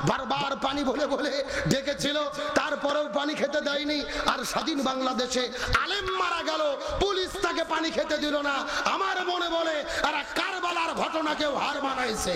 বারবার পানি বলে বলে ডেকেছিল, তারপরেও পানি খেতে দেয়নি। আর স্বাধীন বাংলাদেশে আলেম মারা গেল, পুলিশ তাকে পানি খেতে দিল না। আমার মনে বলে আর কারবালার ঘটনাকেও হার মানাইছে।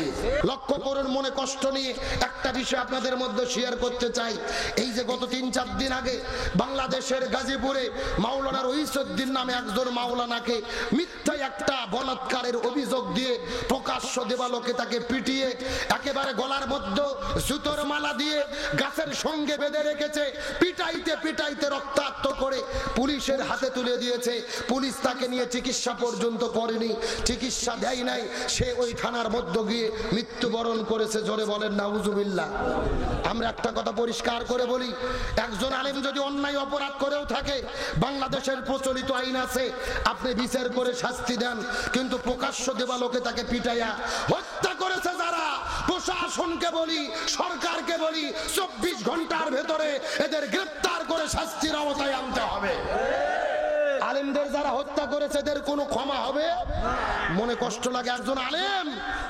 লক্ষ্য করুন, মনে কষ্ট নিয়ে একটা বিষয় আপনাদের মধ্যে শেয়ার করতে চাই। এই যে গত 3-4 দিন আগে বাংলাদেশের গাজীপুরে মাওলানা রইসউদ্দিন নামে একজন মাওলানাকে মিথ্যা একটা বলাৎকারের অভিযোগ দিয়ে প্রকাশ্য দেবালোকে তাকে পিটিয়ে একেবারে গলার মধ্যে জুতোর মালা দিয়ে গাছের সঙ্গে বেঁধে রেখেছে, পিটাইতে পিটাইতে রক্তাক্ত করে পুলিশের হাতে তুলে দিয়েছে। পুলিশ তাকে নিয়ে চিকিৎসা পর্যন্ত করেনি, চিকিৎসা দেয় নাই, সে ওই থানার মধ্যে গিয়ে মৃত্যুবরণ করেছে। জোরে বলেন নাউজুবিল্লাহ। আমরা একটা কথা পরিষ্কার করে বলি, একজন আলেম যদি অন্যায় অপরাধ করেও থাকে, বাংলাদেশের প্রচলিত আইন আছে, আপনি বিচার করে শাস্তি দেন, কিন্তু প্রকাশ্য দেবালোকে তাকে পিটাইয়া হত্যা করেছে যারা, প্রশাসনকে বলি, সরকারকে বলি, 24 ঘন্টার ভেতরে এদের গ্রেফতার করে শাস্তির আওতায় আনতে হবে। আলেমদের যারা হত্যা করেছে এদের কোনো ক্ষমা হবে? মনে কষ্ট লাগে, একজন আলেম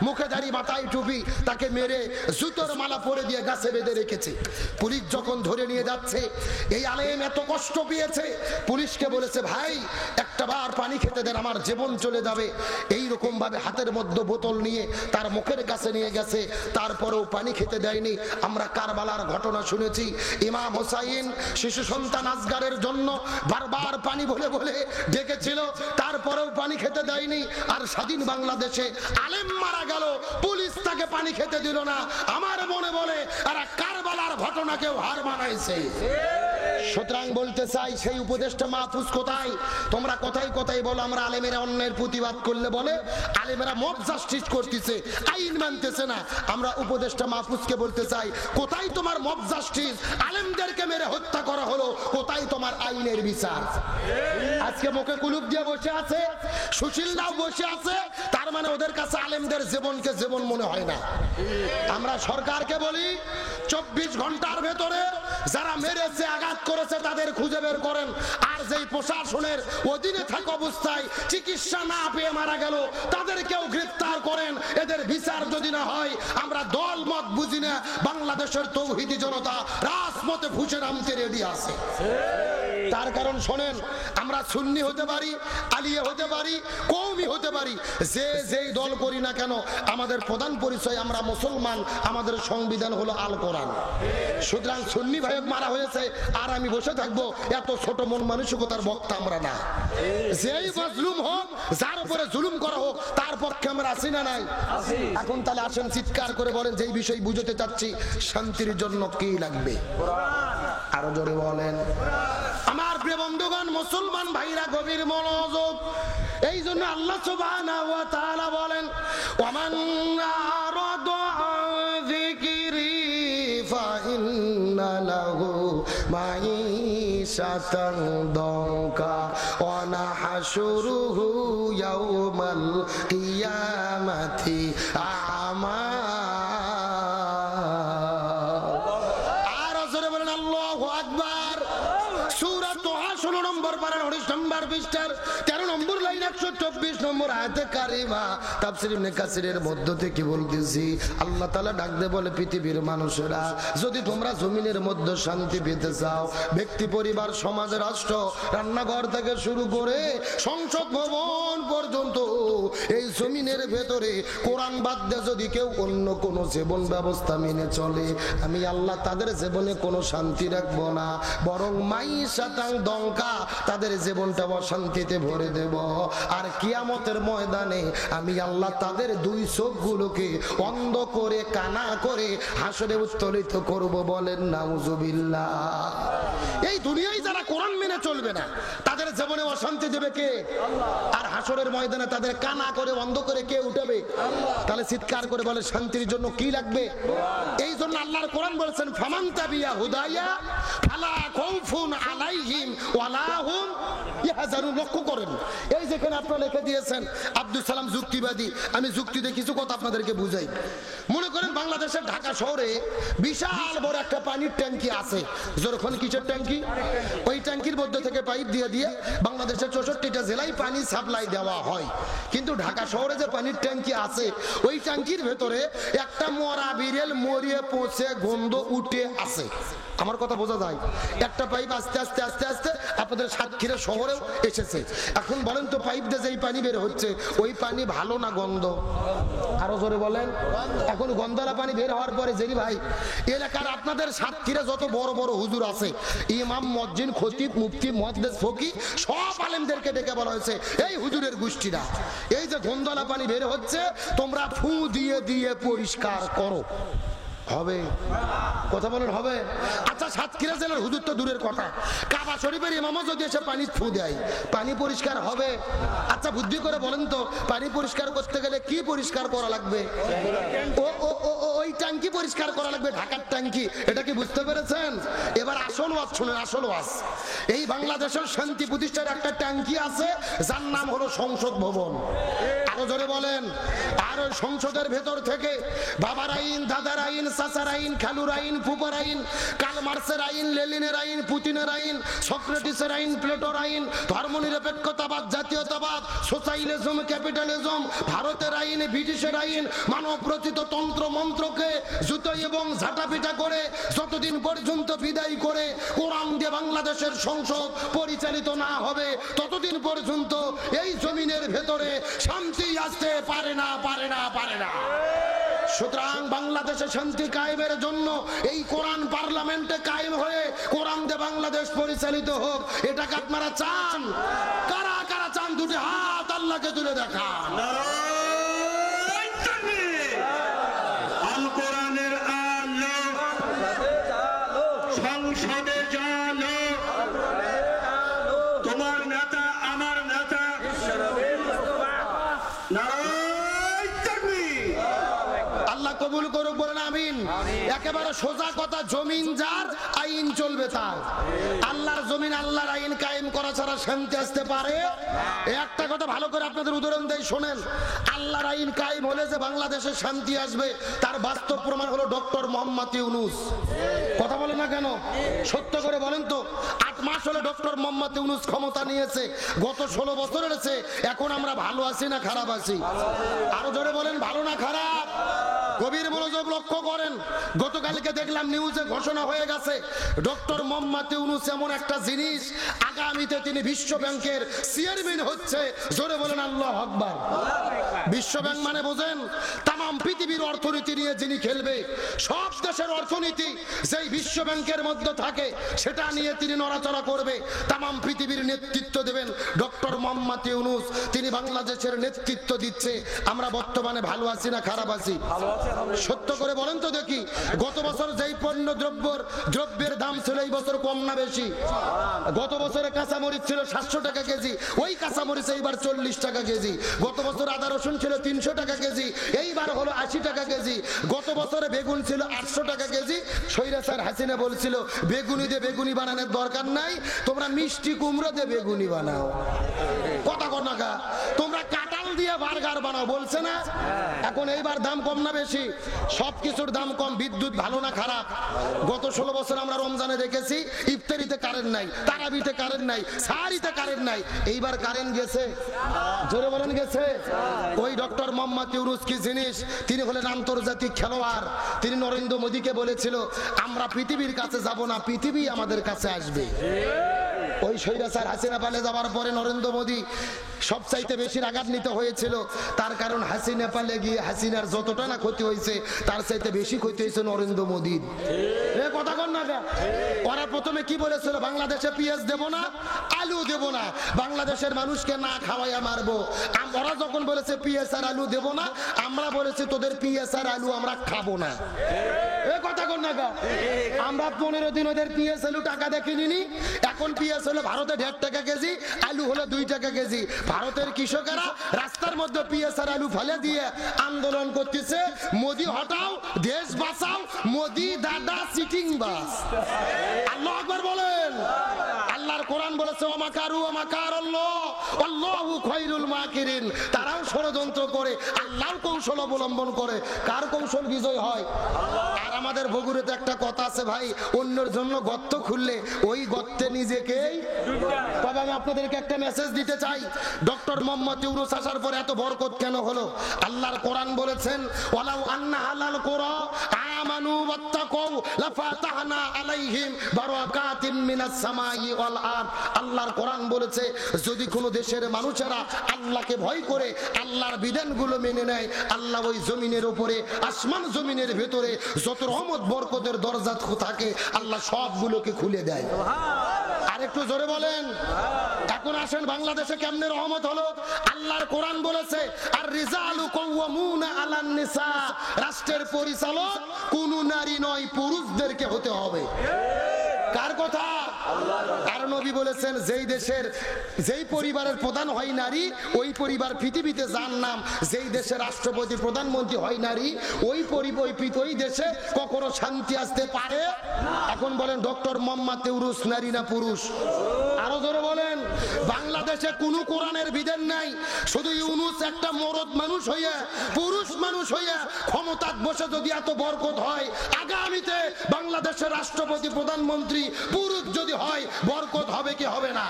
মুখে দাড়ি মাথায় টুপি, তাকে মেরে জুতোর মালা পরে দিয়ে গাছে বেঁধে রেখেছে। পুলিশ যখন ধরে নিয়ে যাচ্ছে, এই আলেম এত কষ্ট পেয়েছে, পুলিশকে বলেছে ভাই একটা বার পানি খেতে দেন, আমার জীবন চলে যাবে। এই রকম ভাবে হাতের মধ্যে বোতল নিয়ে তার মুখের কাছে নিয়ে গেছে, তারপরেও পানি খেতে দেয়নি। আমরা কারবালার ঘটনা শুনেছি, ইমাম হোসাইন শিশু সন্তান আসগারের জন্য বারবার পানি বলে বলে ডেকেছিল, তারপরেও পানি খেতে দেয়নি। আর স্বাধীন বাংলাদেশে আলেম মারা গেল, পুলিশ তাকে পানি খেতে দিল না। আমার মনে বলে আর কারবালার ঘটনাকেও হার মানাইছে। সুতরাং বলতে চাই, সেই উপদেশটা মাহফুজ কোথায়? তোমরা কোথায় কোথায় বলো আমরা আলেমেরা অন্যের প্রতিবাদ করলে বলে আলেমেরা মব জাস্টিস করতেছে, আইন মানতেছে না। আমরা উপদেশটা মাহফুজকে বলতে চাই, কোথায় তোমার মব জাস্টিস? আলেমদেরকে মেরে হত্যা করা হলো, কোথায় তোমার আইনের বিচার? আজকে মুখে কুলুপ দিয়ে বসে আছে, সুশীলরাও বসে আছে, তার মানে ওদের কাছে আলেমদের জীবনকে জীবন মনে হয় না। আমরা সরকারকে বলি 24 ঘন্টার ভেতরে যারা মেরেছে, আঘাত করেছে তাদের খুঁজে বের করেন। আর যেই প্রশাসনের অধীনে থাকা অবস্থায় চিকিৎসা না পেয়ে মারা গেল তাদেরকেও গ্রেফতার করেন। এদের বিচার যদি না হয়, আমরা দল মত বুঝি না, বাংলাদেশের তৌহিদি জনতা রাজপথে ফুসে নামতে রেডি আছে। তার কারণ শোনেন, আমরা সুন্নি হতে পারি, আলিয়া হতে পারি, কওমি হতে পারি, যে যেই দল করি না কেন, আমাদের প্রধান পরিচয় আমরা মুসলমান, আমাদের সংবিধান হলো আল কোরআন। সুতরাং সুন্নি ভাই মারা হয়েছে আর আমি বসে থাকবো, এত ছোট মন মানসিকতার বক্তা আমরা না। যেই মাজলুম হোক, যার উপরে জুলুম করা হোক, তার পক্ষে আমরা আছি না নাই? এখন তাহলে আসেন চিৎকার করে বলেন, যেই বিষয় বুঝতে চাচ্ছি, শান্তির জন্য কি লাগবে? আরো জোরে বলেন। আমার প্রিয় বন্ধুগণ, মুসলমান ভাইরা গভীর মনোযোগ। এই জন্য আল্লাহ সুবহানাহু ওয়া তাআলা বলেন, ওয়ামান আরাদা আন যিকরি ফাইন্না লাহু মাঈশাতান দানকা ওয়া নাহশুরুহু ইয়াওমাল কিয়ামাতি আমা। আর জোরে বলেন আল্লাহু আকবার। সূরা তোহা 16 নম্বর পারা 19 নম্বর পৃষ্ঠার 13 নম্বর লাইন 124 নম্বর আয়াতে কারিমা তাফসীর ইবনে কাসিরের মধ্য থেকে বলতেছি, আল্লাহ তাআলা ডাক দিয়ে বলে, পৃথিবীর মানুষেরা যদি তোমরা জমিনের মধ্যে শান্তি পেতে চাও, ব্যক্তি, পরিবার, সমাজ, রাষ্ট্র, রান্নাঘর থেকে শুরু করে সংসদ ভবন পর্যন্ত এই জমিনের ভেতরে কোরআন বাদ দিয়ে যদি কেউ অন্য কোনো জীবন ব্যবস্থা মেনে চলে, আমি আল্লাহ তাদের জীবনে কোনো শান্তি রাখবো না, বরং মাঈশাতান দঙ্কা, তাদের জীবনটা অশান্তিতে ভরে দেব। আর কিয়ামতের ময়দানে আমি আল্লাহ তাদের দুই চোখগুলোকে অন্ধ করে, কানা করে হাসরে উত্তোলিত করব। বলেন নাউজুবিল্লাহ। এই দুনিয়ায় যারা কোরআন মেনে চলবে না, তাদের জীবনে অশান্তি দেবে কে? আর হাসরের ময়দানে তাদের কানা করে, অন্ধ করে কে উঠাবে? তাহলে চিৎকার করে বলে, শান্তির জন্য কি লাগবে? এই জন্য আল্লাহর কোরআন বলেছেন, ফামান তাবিয়া হুদায়া ফালা খাউফুন আলাইহিম ওয়ালা হুম ইয়াহজানুন। লক্ষ্য করেন, এই যেখানে আপনারা লিখে দিয়েছেন আব্দুল সালাম যুক্তিবাদী, আমি যুক্তি দিয়ে কিছু কথা আপনাদেরকে বুঝাই। মনে করেন বাংলাদেশের ঢাকা শহরে বিশাল বড় একটা পানির ট্যাঙ্কি আছে। যখন কিসের ট্যাঙ্কি? ওই ট্যাঙ্কির মধ্যে থেকে পাইপ দিয়ে দিয়ে বাংলাদেশের 64টা জেলায় পানি সাপ্লাই দেওয়া হয়। কিন্তু ঢাকা শহরে যে পানির ট্যাঙ্কি আছে, ওই ট্যাঙ্কির ভেতরে একটা মরা বিড়েল মরিয়ে পচে হচ্ছে গন্ধ উঠে আসে। আমার কথা বোঝা যায়? একটা পাইপ আস্তে আস্তে আস্তে আস্তে আপনাদের সাতক্ষীরা শহরেও এসেছে। এখন বলেন তো পাইপ দিয়ে যেই পানি বের হচ্ছে ওই পানি ভালো না গন্ধ? আরো জোরে বলেন। এখন গন্ধলা পানি বের হওয়ার পরে জেরি ভাই এলাকার আপনাদের সাতক্ষীরা যত বড় বড় হুজুর আছে, ইমাম, মুয়াজ্জিন, খতিব, মুফতি, মুহাদ্দিস, ফকি, সব আলেমদেরকে ডেকে বলা হয়েছে এই হুজুরের গোষ্ঠীরা এই যে গন্ধলা পানি বের হচ্ছে তোমরা ফু দিয়ে দিয়ে পরিষ্কার করো। হবে? কথা বলেন হবে? আচ্ছা সাতক্ষীরা জেলার হুজুর তো দূরের কথা, কাবা শরীফের ইমামও যদি এসে পানি ফু দেয় পানি পরিষ্কার হবে? আচ্ছা বুদ্ধি করে বলেন তো পানি পরিষ্কার করতে গেলে কি পরিষ্কার করা লাগবে? ওই ট্যাঙ্কি পরিষ্কার করা লাগবে, ঢাকার ট্যাঙ্কি। এটা কি বুঝতে পেরেছেন? এবার আসল ওয়াজ শুনেন, আসল ওয়াজ। এই বাংলাদেশের শান্তি প্রতিষ্ঠার একটা ট্যাঙ্কি আছে যার নাম হলো সংসদ ভবন। আরো জোরে বলেন। আর ওই সংসদের ভেতর থেকে বাবার আইন, দাদার আইন, চাচার আইন, খালুর আইন, ফুপার আইন, কার্ল মার্ক্সের আইন, লেনিনের আইন, পুতিনের আইন, সক্রেটিসের আইন, প্লেটোর আইন, ধর্মনিরপেক্ষতাবাদ, জাতীয়তাবাদ, সোশ্যালিজম, ক্যাপিটালিজম, ভারতের আইন, ব্রিটিশের আইন, মানব রচিত তন্ত্র মন্ত্রকে জুতো এবং ঝাঁটাপিটা করে যতদিন পর্যন্ত বিদায় করে কোরআন দিয়ে বাংলাদেশের সংসদ পরিচালিত না হবে ততদিন পর্যন্ত এই জমিনের ভেতরে শান্তি আসতে পারে না, পারে না, পারে না। সুতরাং বাংলাদেশে শান্তি কায়েমের জন্য এই কোরআন পার্লামেন্টে কায়েম হয়ে কোরআন দিয়ে বাংলাদেশ পরিচালিত হোক, এটাকে আপনারা চান? কারা কারা চান? দুটি হাত আল্লাহকে তুলে দেখান। কোরআনের আলো সংসদে জানো, তোমার নেতা আমার নেতা আল্লাহ কবুল করুক, বলেন আমিন। একেবারে সোজা কথা, জমিন যার আইন চলবে তার। আল্লাহর জমিন আল্লাহর আইন কায়েম করা ছাড়া শান্তি আসতে পারে? একটা কথা ভালো করে আপনাদের উদাহরণ দেই শোনেন। আল্লাহর আইন কায়েম হলে যে বাংলাদেশে শান্তি আসবে তার বাস্তব প্রমাণ হলো ডক্টর মোহাম্মদ ইউনূস। কথা বলে না কেন? সত্য করে বলেন তো। 8 মাস হলে ডক্টর মোহাম্মদ ইউনূস ক্ষমতা নিয়েছে। গত 16 বছর হয়েছে। এখন আমরা ভালো আছি না খারাপ আছি? আরো জোরে বলেন, ভালো না খারাপ? গভীর মনোযোগ লক্ষ্য করেন। গতকালকে দেখলাম নিউজে ঘোষণা হয়ে গেছে ডক্টর মোহাম্মদ ইউনূস এমন একটা জিনিস, আগামীতে তিনি বিশ্ব ব্যাংকের চেয়ারম্যান হচ্ছে। জোরে বলেন আল্লাহু আকবার। বিশ্ব ব্যাংক মানে বোঝেন? তাম পৃথিবীর অর্থনীতি নিয়ে যিনি খেলবে, সব দেশের অর্থনীতি যেই বিশ্ব ব্যাংকের মধ্যে থাকে সেটা নিয়ে তিনি নড়াচড়া করবে, তাম পৃথিবীর নেতৃত্ব দেবেন ডক্টর মোহাম্মদ ইউনূস। তিনি বাংলাদেশের নেতৃত্ব দিচ্ছে। আমরা বর্তমানে ভালো আছি না খারাপ আছি? সত্য করে বলেন তো দেখি। গত বছর যেই পণ্য দ্রব্যের দাম ছিল এই বছর কম না বেশি? গত বছরে কাঁচামরিচ ছিল 700 টাকা কেজি, ওই কাঁচামরিচ এইবার 40 টাকা কেজি। গত বছর আদা রসুন ছিল 300 টাকা কেজি, এইবার হলো 80 টাকা কেজি। গত বছরে বেগুন ছিল 800 টাকা কেজি। স্বৈরাচার হাসিনা বলছিল বেগুনি দিয়ে বেগুনি বানানোর দরকার নাই, তোমরা মিষ্টি কুমড়ো দিয়ে বেগুনি বানাও। কথা কনাকা তোমরা কাঁঠাল দিয়ে বার্গার বানাও বলছে না? এখন এইবার দাম কম না বেশি? সবকিছুর দাম কম। বিদ্যুৎ ভালো না খারাপ? গত 16 বছর আমরা রমজানে দেখেছি ইফতারিতে কারেন্ট নাই, তারাবিতে কারেন্ট নাই, সাহারিতে কারেন্ট নাই। এইবার কারেন্ট গেছে? জোরে বলেন গেছে? ওই ডক্টর মোহাম্মদ ইউনূস কি জিনিস? তিনি হলেন আন্তর্জাতিক খেলোয়াড়। তিনি নরেন্দ্র মোদীকে বলেছিল আমরা পৃথিবীর কাছে যাব না, পৃথিবী আমাদের কাছে আসবে। ওই স্বৈরাচার হাসিনা পালে যাওয়ার পরে নরেন্দ্র মোদী সবচাইতে বেশি আঘাত হয়েছিল। তার কারণ হাসিনা পালে গিয়ে হাসিনার যতটা না ক্ষতি হয়েছে তার চাইতে বেশি ক্ষতি হয়েছে নরেন্দ্র মোদীর। কথা কন না? ওরা প্রথমে কি বলেছিল? বাংলাদেশে পেঁয়াজ দেব না, আলু দেব না, বাংলাদেশের মানুষকে না খাওয়াইয়া মারবো। ওরা যখন বলেছে পেঁয়াজ আর আলু দেব না, আমরা বলেছি তোদের পেঁয়াজ আর আলু আমরা খাবো না। কথা কন না? আমরা 15 দিন ওদের পেঁয়াজ আলু টাকা দেখিনি। এখন পেঁয়াজ হলো ভারতে 1.5 টাকা কেজি, আলু হলো 2 টাকা কেজি। ভারতের কৃষকেরা রাস্তার মধ্যে পেঁয়াজ আর আলু ফেলে দিয়ে আন্দোলন করতেছে, মোদি হটাও, দেশ বাঁচাও, মোদি দাদা সিটিং বাস। আল্লাহু আকবার বলেন। আল্লাহ আল্লাহর কোরআন বলেছে ওমাকারু ওমাকারাল্লাহ আল্লাহু খায়রুল মাকিরিন। তারাও ষড়যন্ত্র করে, আল্লাহর কৌশল অবলম্বন করে। কার কৌশল বিজয় হয়? আর আমাদের বগুড়াতে একটা কথা আছে ভাই, অন্যের জন্য গর্ত খুললে ওই গর্তে নিজেকেই। তবে আমি আপনাদেরকে একটা মেসেজ দিতে চাই, ডক্টর মোহাম্মদ ইউনূস আসার পরে এত বরকত কেন হলো? আল্লাহর কোরআন বলেছেন ওয়ালাউ আন্না হালাল কুরা আমানু ওয়াত্তাকাউ লাফাতাহনা আলাইহিম বারাকাতিম মিনাস সামাই ওয়াল আরদ। আল্লাহর কোরআন বলেছে যদি কোনো দেশের মানুষেরা আল্লাহকে ভয় করে আল্লাহর বিধানগুলো মেনে নেয়, আল্লাহ ওই জমিনের উপরে আসমান জমিনের ভেতরে যত রহমত বরকতের দরজা থাকে আল্লাহ সবগুলোকে খুলে দেয়। আর একটু জোরে বলেন। এখন আসেন বাংলাদেশে কেমনে রহমত হলো? আল্লাহর কোরআন বলেছে আর রিজালু কাওয়ামুনা আলান নিসা, রাষ্ট্রের পরিচালক কোন নারী নয়, পুরুষদেরকে হতে হবে। কার কথা? আর নবী বলেছেন যেই দেশের যেই পরিবারের প্রধান হয় নারী ওই পরিবার পৃথিবীতে যার নাম। যেই দেশের রাষ্ট্রপতি প্রধানমন্ত্রী হয় নারী ওই ওই দেশে কখনো শান্তি আসতে পারে। এখন বলেন ডক্টর মোহাম্মদ ইউনূস নারী না পুরুষ? আরো জোরে বলেন। বাংলাদেশে কোনো কোরআনের বিধান নাই, শুধু ইউনূস একটা মরদ মানুষ হইয়া পুরুষ মানুষ হইয়া ক্ষমতায় বসে যদি এত বরকত হয়, আগামীতে বাংলাদেশের রাষ্ট্রপতি প্রধানমন্ত্রী পুরুষ যদি হয় বরকত হবে কি হবে না?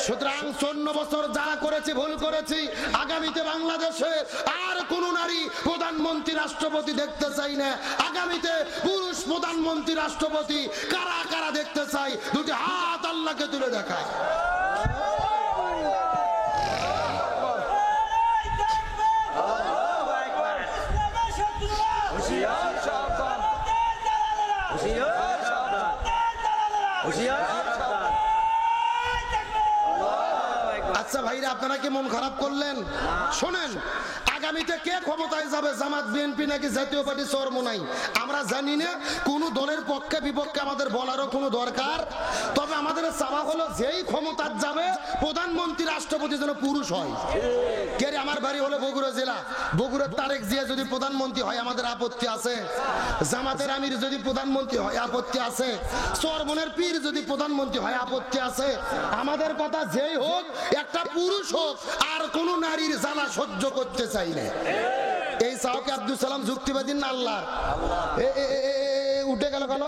সুতরাং 54 বছর যা করেছি ভুল করেছি, আগামীতে বাংলাদেশে আর কোন নারী প্রধানমন্ত্রী রাষ্ট্রপতি দেখতে চাই না। আগামীতে পুরুষ প্রধানমন্ত্রী রাষ্ট্রপতি কারা কারা দেখতে চাই, দুটি হাত আল্লাহকে তুলে দেখায়। আচ্ছা ভাইরা, আপনারা কি মন খারাপ করলেন? শোনেন, আগামীতে কে ক্ষমতায় যাবে, জামাত বিএনপি নাকি জাতীয় পার্টি চরমোনাই, আমরা জানি না। কোন দলের পক্ষে বিপক্ষে আমাদের বলারও কোনো দরকার। তবে আমাদের চাওয়া হলো যেই ক্ষমতায় যাবে প্রধানমন্ত্রী রাষ্ট্রপতি যেন পুরুষ হয়। কে রে, আমার বাড়ি হলো বগুড়া জেলা, বগুড়ার তারেক জিয়া যদি প্রধানমন্ত্রী হয় আমাদের আপত্তি আছে। জামাতের আমির যদি প্রধানমন্ত্রী হয় আপত্তি আছে। চরমনের পীর যদি প্রধানমন্ত্রী হয় আপত্তি আছে। আমাদের কথা যেই হোক একটা পুরুষ হোক, আর কোন নারীর জ্বালা সহ্য করতে চাই না। এই চাওকে আব্দুল সালাম যুক্তিবাদী না আল্লাহর? উঠে গেল কেন?